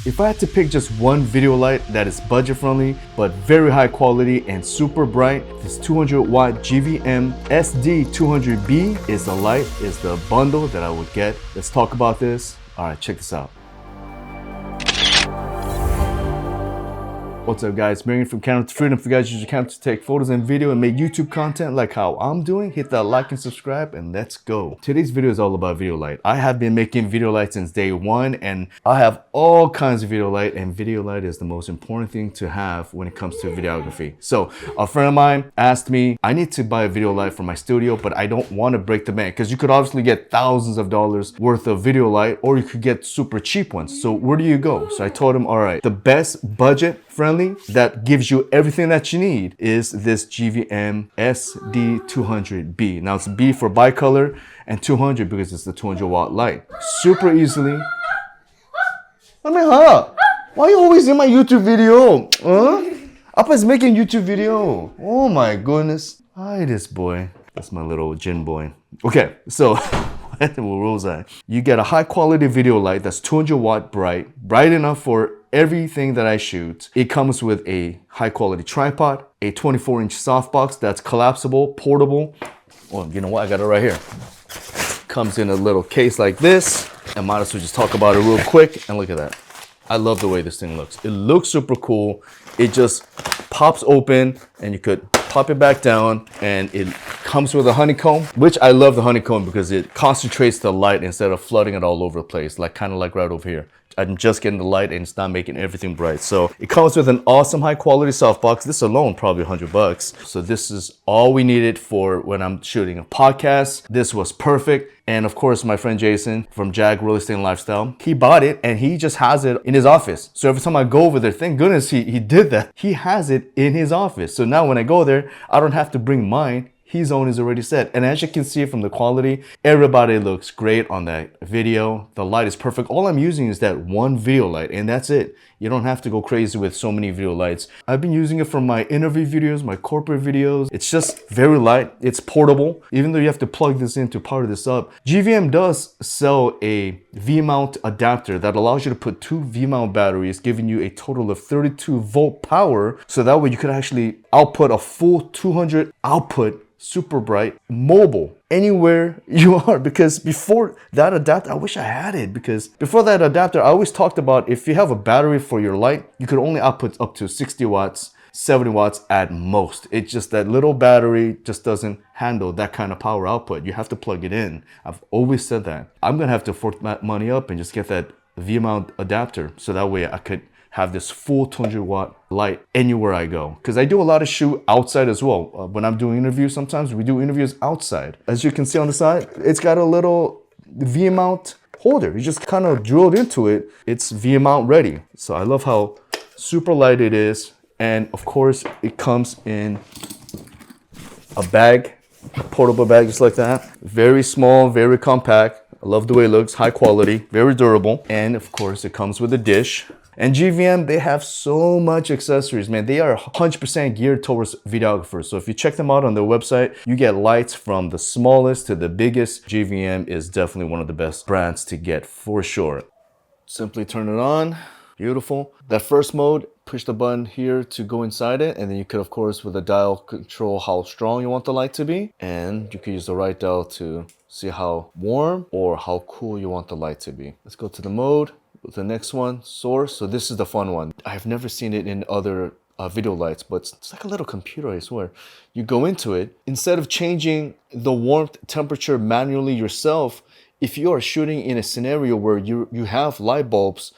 If I had to pick just one video light that is budget friendly, but very high quality and super bright, this 200 watt GVM SD200B is the light, is the bundle that I would get. Let's talk about this. All right, check this out. What's up guys, Marion from Camera to Freedom. If you guys use your camera to take photos and video and make YouTube content like how I'm doing, hit that like and subscribe and let's go. Today's video is all about video light. I have been making video light since day one and I have all kinds of video light, and video light is the most important thing to have when it comes to videography. So a friend of mine asked me, I need to buy a video light for my studio, but I don't want to break the bank, because you could obviously get thousands of dollars worth of video light or you could get super cheap ones. So where do you go? So I told him, all right, the best budget friendly that gives you everything that you need is this GVM SD200B. Now it's B for bicolor and 200 because it's the 200 watt light. Super easily. I mean, why are you always in my YouTube video? Appa's making YouTube video. Oh my goodness. Hi, this boy. That's my little gin boy. Okay, so where was I? You get a high quality video light that's 200 watt bright enough for everything that I shoot. It comes with a high quality tripod, a 24-inch softbox that's collapsible, portable. Oh, you know what? I got it right here. Comes in a little case like this. I might as well just talk about it real quick. And look at that. I love the way this thing looks. It looks super cool. It just pops open and you could pop it back down, and it comes with a honeycomb, which I love the honeycomb because it concentrates the light instead of flooding it all over the place, like kind of like right over here. I'm just getting the light and it's not making everything bright. So it comes with an awesome high quality softbox. This alone probably $100. So this is all we needed for when I'm shooting a podcast. This was perfect. And of course, my friend Jason from Jag Real Estate and Lifestyle, he bought it and he just has it in his office. So every time I go over there, thank goodness he did that. He has it in his office. So now when I go there, I don't have to bring mine. His own is already set. And as you can see from the quality, everybody looks great on that video. The light is perfect. All I'm using is that one video light and that's it. You don't have to go crazy with so many video lights. I've been using it for my interview videos, my corporate videos. It's just very light. It's portable. Even though you have to plug this in to power this up. GVM does sell a V-mount adapter that allows you to put two V-mount batteries, giving you a total of 32 volt power. So that way you could actually output a full 200 output, super bright, mobile, anywhere you are. Because before that adapter, I wish I had it, because before that adapter, I always talked about if you have a battery for your light, you could only output up to 60 watts, 70 watts at most. It's just that little battery just doesn't handle that kind of power output. You have to plug it in. I've always said that. I'm gonna have to fork that money up and just get that V-mount adapter, so that way I could have this full 200 watt light anywhere I go. Because I do a lot of shoot outside as well. When I'm doing interviews, sometimes we do interviews outside. As you can see on the side, it's got a little V-mount holder. You just kind of drilled into it. It's V-mount ready. So I love how super light it is. And of course, it comes in a bag, a portable bag just like that. Very small, very compact. I love the way it looks, high quality, very durable. And of course, it comes with a dish. And GVM, they have so much accessories, man. They are 100% geared towards videographers. So if you check them out on their website, you get lights from the smallest to the biggest. GVM is definitely one of the best brands to get for sure. Simply turn it on. Beautiful. That first mode, push the button here to go inside it. And then you could, of course, with a dial, control how strong you want the light to be. And you could use the right dial to see how warm or how cool you want the light to be. Let's go to the mode. The next one, source. So this is the fun one. I've never seen it in other video lights, but it's like a little computer, I swear. You go into it, instead of changing the warmth temperature manually yourself, if you are shooting in a scenario where you have light bulbs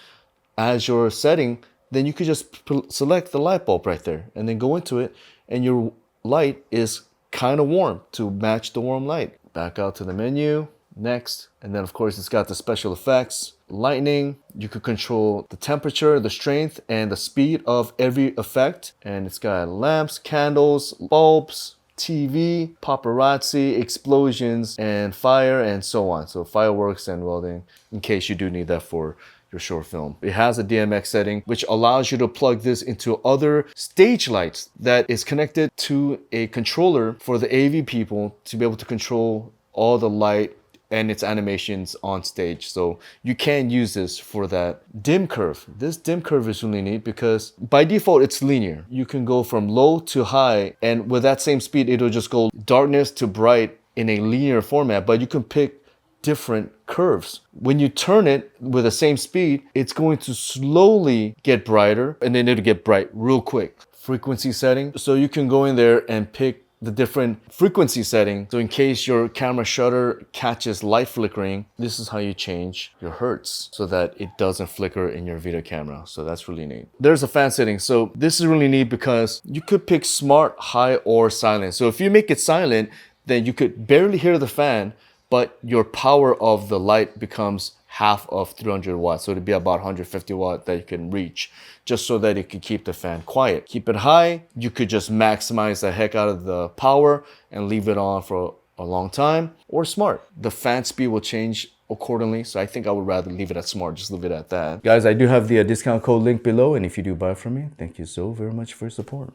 as your setting, then you could just select the light bulb right there and then go into it, and your light is kind of warm to match the warm light. Back out to the menu. Next, and then of course it's got the special effects, lightning. You could control the temperature, the strength, and the speed of every effect. And it's got lamps, candles, bulbs, TV, paparazzi, explosions, and fire, and so on. So fireworks and welding, in case you do need that for your short film. It has a DMX setting, which allows you to plug this into other stage lights that is connected to a controller for the AV people to be able to control all the light and its animations on stage. So you can use this for that. Dim curve. This dim curve is really neat because by default it's linear. You can go from low to high, and with that same speed it'll just go darkness to bright in a linear format, but you can pick different curves. When you turn it with the same speed, it's going to slowly get brighter and then it'll get bright real quick. Frequency setting. So you can go in there and pick the different frequency setting. So in case your camera shutter catches light flickering, this is how you change your hertz so that it doesn't flicker in your video camera. So that's really neat. There's a fan setting. So this is really neat because you could pick smart, high, or silent. So if you make it silent, then you could barely hear the fan, but your power of the light becomes half of 300 watts. So it'd be about 150 watt that you can reach, just so that it can keep the fan quiet. Keep it high, you could just maximize the heck out of the power and leave it on for a long time. Or smart, the fan speed will change accordingly. So I think I would rather leave it at smart, just leave it at that. Guys, I do have the discount code link below, and if you do buy from me, thank you so very much for your support.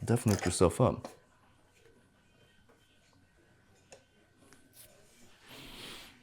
Definitely hook yourself up.